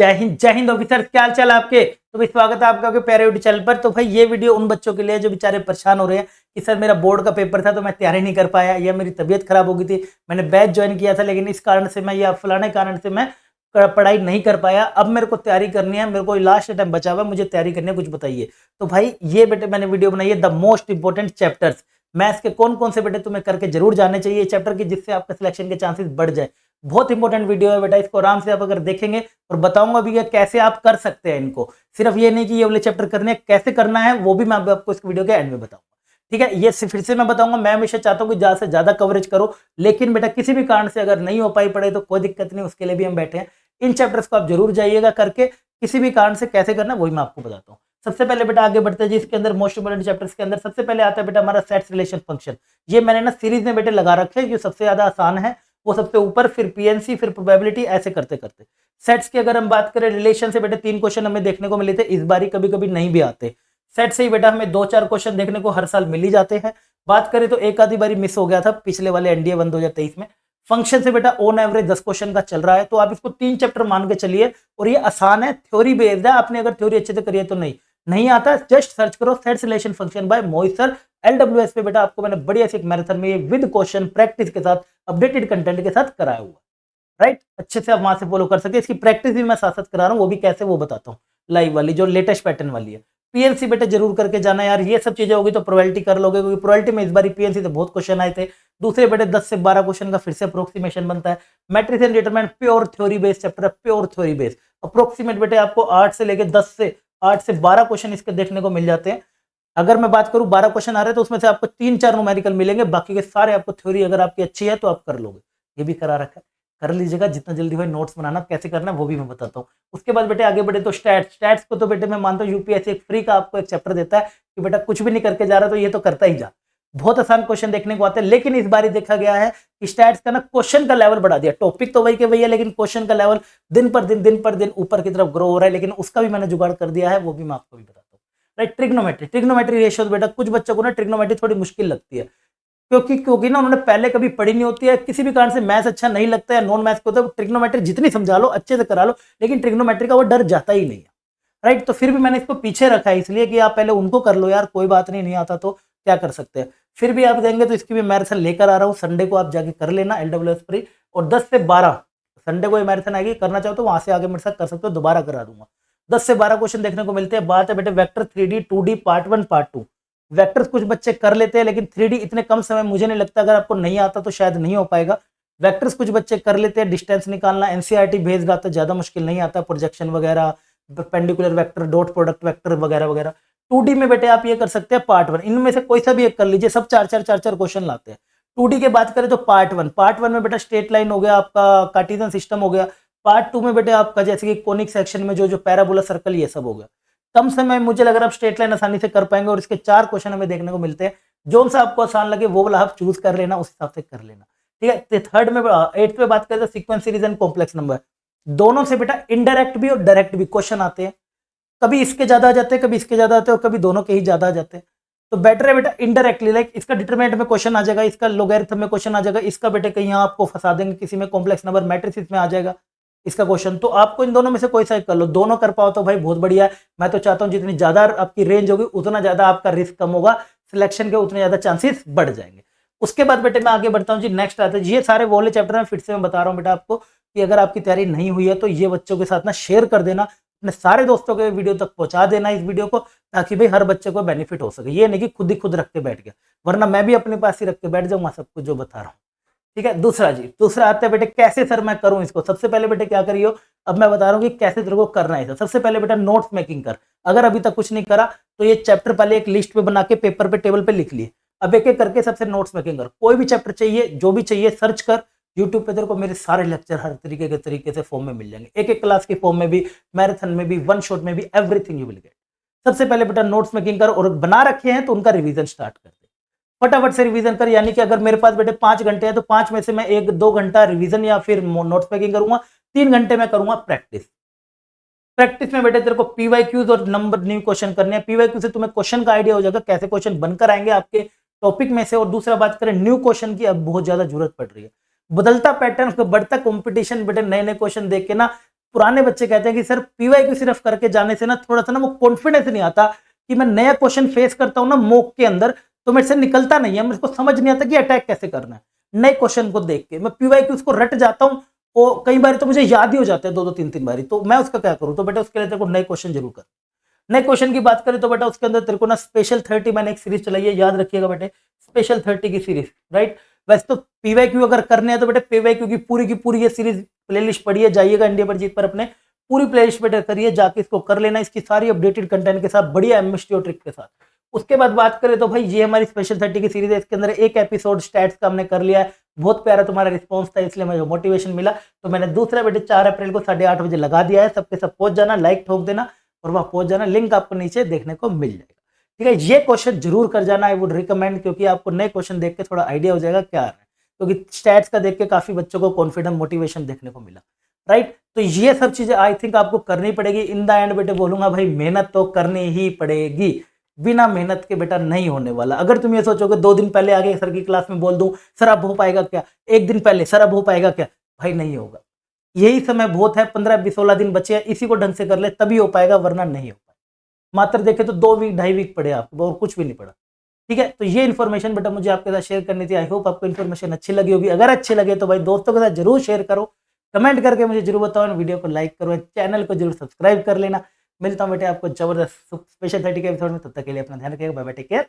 जय हिंद ऑफिसर, क्या हाल चाल आपके। तो भाई स्वागत है आपका आपके प्यारे यूट्यूब चैनल पर। तो भाई ये वीडियो उन बच्चों के लिए जो बेचारे परेशान हो रहे हैं कि सर मेरा बोर्ड का पेपर था तो मैं तैयारी नहीं कर पाया, या मेरी तबीयत खराब हो गई थी, मैंने बैच ज्वाइन किया था लेकिन इस कारण से मैं या फलाने कारण से मैं पढ़ाई नहीं कर पाया, अब मेरे को तैयारी करनी है, मेरे को लास्ट टाइम बचा हुआ, मुझे तैयारी करनी है, कुछ बताइए। तो भाई ये बेटे मैंने वीडियो बनाई है the most important chapters maths के कौन कौन से बेटे तुम्हें करके जरूर जाने चाहिए चैप्टर की, जिससे आपका सिलेक्शन के चांसेस बढ़ जाए। बहुत इंपॉर्टेंट वीडियो है बेटा, इसको आराम से आप अगर देखेंगे और बताऊंगा भी कैसे आप कर सकते हैं इनको। सिर्फ ये नहीं कि ये वाले चैप्टर करने कैसे करना है वो भी मैं आपको इस वीडियो के एंड में बताऊंगा। ठीक है, ये फिर से मैं बताऊंगा, मैं हमेशा चाहता हूं कि ज्यादा से ज्यादा कवरेज करो, लेकिन बेटा किसी भी कारण से अगर नहीं हो पाई पढ़े तो कोई दिक्कत नहीं, उसके लिए भी हम बैठे हैं। इन चैप्टर्स को आप जरूर जाइएगा करके, किसी भी कारण से कैसे करना वही मैं आपको बताता हूँ। सबसे पहले बेटा आगे बढ़ते हैं जी, इसके अंदर मोस्ट इंपोर्टेंट चैप्टर्स के अंदर सबसे पहले आता है बेटा हमारा सेट्स रिलेशन फंक्शन। ये मैंने ना सीरीज में बेटे लगा रखे हैं, जो सबसे ज्यादा आसान है वो सबसे ऊपर, फिर पीएनसी, फिर प्रोबेबिलिटी, ऐसे करते करते सेट्स की अगर हम बात करें रिलेशन से बेटे 3 क्वेश्चन हमें देखने को मिले थे, इस बारी कभी कभी नहीं भी आते। सेट से ही बेटा हमें 2-4 क्वेश्चन देखने को हर साल मिल ही जाते हैं। बात करें तो एक आधी बारी मिस हो गया था पिछले वाले एनडीए 1 2023 में। फंक्शन से बेटा ऑन एवरेज 10 क्वेश्चन का चल रहा है, तो आप इसको 3 चैप्टर मान के चलिए, और ये आसान है, थ्योरी बेस्ड है। आपने अगर थ्योरी अच्छे से करी है तो नहीं आता, जस्ट सर्च करो sets relation function by Mohit sir LWS पे। बेटा आपको मैंने बढ़िया से एक मैराथन में विद क्वेश्चन प्रैक्टिस के साथ अपडेटेड कंटेंट के साथ कराया हुआ, राइट। अच्छे से आप वहां से फॉलो कर सकते हैं। इसकी प्रैक्टिस भी मैं साथ साथ करा रहा हूँ, वो भी कैसे वो बताता हूँ, लाइव वाली जो लेटेस्ट पैटर्न वाली है। पीएनसी बेटा जरूर करके जाना यार, ये सब चीजें होगी तो प्रोबेबिलिटी कर लोगे, क्योंकि प्रोबेबिलिटी में इस बार पीएनसी से बहुत क्वेश्चन आए थे। दूसरे बेटे 10 से 12 क्वेश्चन का फिर से अप्रोक्सीमेशन बनता है। Matrix and determinant pure theory based chapter है, प्योर थ्योरी बेस्ड। अप्रोक्सीमेट बेटे आपको 8 से लेके 8 से 12 क्वेश्चन इसके देखने को मिल जाते हैं। अगर मैं बात करूं 12 क्वेश्चन आ रहे हैं तो उसमें से आपको 3-4 न्यूमेरिकल मिलेंगे, बाकी के सारे आपको थ्योरी अगर आपकी अच्छी है तो आप कर लोगे। ये भी करा रखा है, कर लीजिएगा जितना जल्दी हो। नोट्स बनाना कैसे करना है वो भी मैं बताता हूँ। उसके बाद बेटे आगे बढ़े तो स्टैट्स को तो बेटे मैं मानता हूँ यूपीएससी एक फ्री का आपको एक चैप्टर देता है कि बेटा कुछ भी नहीं करके जा रहा तो ये तो करता ही जा। बहुत आसान क्वेश्चन देखने को आते हैं, लेकिन इस बार देखा गया है कि स्टैट्स का ना क्वेश्चन का लेवल बढ़ा दिया। टॉपिक तो वही के वही है, लेकिन क्वेश्चन का लेवल दिन पर दिन ऊपर की तरफ ग्रो हो रहा है, लेकिन उसका भी मैंने जुगाड़ कर दिया है, वो भी मैं आपको भी बताता हूँ। राइट, ट्रिग्नोमेट्री रेशियो बेटा कुछ बच्चों को ना ट्रिग्नोमेट्री थोड़ी मुश्किल लगती है, क्योंकि ना उन्होंने पहले कभी पढ़ी नहीं होती है, किसी भी कारण से मैथ्स अच्छा नहीं लगता है, नॉन मैथ्स को तो ट्रिग्नोमेट्री जितनी समझा लो अच्छे से करा लो, लेकिन ट्रिग्नोमेट्री का वो डर जाता ही नहीं है। राइट, तो फिर भी मैंने इसको पीछे रखा है इसलिए कि आप पहले उनको कर लो यार, कोई बात नहीं आता तो क्या कर सकते हैं। फिर भी आप देंगे तो इसकी भी मैराथन लेकर आ रहा हूँ, संडे को आप जाके कर लेना LWS फ्री। और 10 से 12 संडे को ये मैराथन आएगी, करना चाहो तो वहां से आगे मेरे साथ कर सकते हो, दोबारा करा दूंगा। 10 से 12 क्वेश्चन देखने को मिलते हैं। बात है बेटे vector 3D 2D part 1 part 2। Vectors कुछ बच्चे कर लेते हैं, लेकिन 3D इतने कम समय मुझे नहीं लगता, अगर आपको नहीं आता तो शायद नहीं हो पाएगा। वेक्टर्स कुछ बच्चे कर लेते हैं, डिस्टेंस निकालना एनसीईआरटी भेज आता, ज्यादा मुश्किल नहीं आता, प्रोजेक्शन वगैरह, perpendicular vector, dot product vector वगैरह वगैरह। 2D में बेटे आप ये कर सकते हैं पार्ट 1, इनमें से कोई सा भी एक कर लीजिए, सब 4-4 क्वेश्चन लाते हैं। 2D के बात करें तो पार्ट 1 में बेटा स्ट्रेट लाइन हो गया, आपका कार्टेशियन सिस्टम हो गया। पार्ट 2 में बेटे आपका जैसे कि कोनिक सेक्शन में जो पैराबोला सर्कल ये सब हो गया। कम समय मुझे लग रहा है आप स्ट्रेट लाइन आसानी से कर पाएंगे, और इसके 4 क्वेश्चन हमें देखने को मिलते हैं। जो सा आपको आसान लगे वो वाला आप चूज कर लेना, उस हिसाब से कर लेना। ठीक है, थर्ड में 8th में बात करें तो sequence series and complex number, दोनों से बेटा इनडायरेक्ट भी और डायरेक्ट भी क्वेश्चन आते हैं। कभी इसके ज्यादा आ जाते हैं, कभी इसके ज्यादा आते हैं, और कभी दोनों के ही ज्यादा आ जाते हैं। तो बेटर है बेटा इनडायरेक्टली, लाइक इसका डिटरमिनेंट में क्वेश्चन आ जाएगा, इसका लोगैरिथम में क्वेश्चन आ जाएगा, इसका बेटे कहीं आपको फंसा देंगे किसी में, कॉम्प्लेक्स नंबर मैट्रिक्स में आ जाएगा इसका क्वेश्चन। तो आपको इन दोनों में से कोई सा कर लो, दोनों कर पाओ तो भाई बहुत बढ़िया है। मैं तो चाहता हूं जितनी ज्यादा आपकी रेंज होगी उतना ज्यादा आपका रिस्क कम होगा, सिलेक्शन के उतने ज्यादा चांसेस बढ़ जाएंगे। उसके बाद बेटे मैं आगे बढ़ता हूं जी, नेक्स्ट आता है ये सारे वाले चैप्टर में फिर से मैं बता रहा हूं बेटा आपको कि अगर आपकी तैयारी नहीं हुई है तो ये बच्चों के साथ ना शेयर कर देना, अपने सारे दोस्तों के वीडियो तक पहुंचा देना इस वीडियो को, ताकि भाई हर बच्चे को बेनिफिट हो सके। ये नहीं कि खुद ही खुद रख के बैठ गया, वरना मैं भी अपने पास ही रख के बैठ जाऊंगा सब कुछ जो बता रहा हूँ। ठीक है, दूसरा आता है बेटे कैसे सर मैं करूं इसको। सबसे पहले बेटे क्या करियो, अब मैं बता रहा हूं कि कैसे तेरे को करना है। सबसे पहले बेटा नोट्स मेकिंग कर, अगर अभी तक कुछ नहीं करा तो ये चैप्टर पहले एक लिस्ट पे बना के पेपर पे टेबल पे लिख लिए, अब एक एक करके सबसे नोट्स मेकिंग कर। कोई भी चैप्टर चाहिए, जो भी चाहिए सर्च कर यूट्यूब पे, तेरे को मेरे सारे लेक्चर हर तरीके से फॉर्म में मिल जाएंगे, एक एक क्लास की फॉर्म में भी, मैराथन में भी, वन शॉट में भी, एवरीथिंग यू विल गेट। सबसे पहले बेटा नोट्स मेकिंग कर, और बना रखे हैं तो उनका रिवीजन स्टार्ट कर दे, फटाफट से रिवीजन कर। यानी कि अगर मेरे पास बेटे 5 घंटे हैं तो 5 में से मैं 1-2 घंटा रिवीजन या फिर नोट्स मेकिंग करूंगा, 3 घंटे में करूंगा प्रैक्टिस में बेटे तेरे को पीवाईक्यूज और नंबर न्यू क्वेश्चन करने हैं। पीवाईक्यू से तुम्हें क्वेश्चन का आइडिया हो जाएगा कैसे क्वेश्चन बनकर आएंगे आपके टॉपिक में से। और दूसरा बात करें न्यू क्वेश्चन की, अब बहुत ज्यादा जरूरत पड़ रही है, बदलता पैटर्न, बढ़ता कंपटीशन बेटे, नए नए क्वेश्चन देख के ना पुराने बच्चे कहते हैं कि सर पीवाईक्यू सिर्फ करके जाने से ना थोड़ा सा ना वो कॉन्फिडेंस नहीं आता कि मैं नया क्वेश्चन फेस करता हूँ ना मॉक के अंदर, तो मेरे से निकलता नहीं है, मेरे को समझ नहीं आता कि अटैक कैसे करना है। नए क्वेश्चन को देख के मैं पीवाईक्यू उसको रट जाता हूँ, और कई बार तो मुझे याद ही हो जाते हैं 2-2 3-3 बारी, तो मैं उसका क्या करूँ? तो बेटा उसके लिए तेरे को नए क्वेश्चन जरूर कर। नए क्वेश्चन की बात करें तो बेटा उसके अंदर तेरे को ना स्पेशल 30 मैंने एक सीरीज चलाई है, याद रखिएगा बेटे, स्पेशल 30 की सीरीज, राइट। वैसे तो पीवाईक्यू अगर करने हैं तो बेटे पीवाईक्यू की पूरी ये सीरीज प्लेलिस्ट पढ़िए, जाइएगा इंडिया पर जीत पर अपने पूरी प्लेलिस्ट पे करिए, जाके इसको कर लेना, इसकी सारी अपडेटेड कंटेंट के साथ, बढ़िया एमएसटी और ट्रिक के साथ। उसके बाद बात करें तो भाई ये हमारी स्पेशल 30 की सीरीज है, इसके अंदर एक एपिसोड स्टैट्स का हमने कर लिया है, बहुत प्यारा तुम्हारा रिस्पांस था, इसलिए मुझे मोटिवेशन मिला, तो मैंने दूसरा बेटे 4 अप्रैल को 8:30 बजे लगा दिया है। सबके सब पहुंच जाना, लाइक ठोक देना और वहां पहुंच जाना, लिंक आपको नीचे देखने को मिल जाएगा। ठीक है, ये क्वेश्चन जरूर कर जाना, आई वुड रिकमेंड, क्योंकि आपको नए क्वेश्चन देख के थोड़ा आइडिया हो जाएगा क्या आ रहा है, क्योंकि स्टैट्स का देख के काफी बच्चों को कॉन्फिडेंस मोटिवेशन देखने को मिला, राइट। तो ये सब चीजें आई थिंक आपको करनी पड़ेगी। इन द एंड बेटे बोलूंगा भाई मेहनत तो करनी ही पड़ेगी, बिना मेहनत के बेटा नहीं होने वाला। अगर तुम ये सोचोगे 2 दिन पहले आगे सर की क्लास में बोल दूं सर अब हो पाएगा क्या, 1 दिन पहले सर अब हो पाएगा क्या, भाई नहीं होगा। यही समय बहुत है, 15-16 दिन बचे हैं, इसी को ढंग से कर ले तभी हो पाएगा, वरना नहीं हो पाएगा। मात्र देखे तो 2 वीक 2.5 वीक पड़े आपको और कुछ भी नहीं पड़ा। ठीक है, तो ये इन्फॉर्मेशन बेटा मुझे आपके साथ शेयर करनी थी। आई होप आपको इन्फॉर्मेशन अच्छी लगी होगी। अगर अच्छी लगे तो भाई दोस्तों के साथ जरूर शेयर करो, कमेंट करके मुझे जरूर बताओ, वीडियो को लाइक करो, चैनल को जरूर सब्सक्राइब कर लेना। मिलता हूं बेटे आपको जबरदस्त स्पेशल 30 के एपिसोड में, तब तक के लिए अपना ध्यान रखिएगा, बाय बाय, टेक केयर।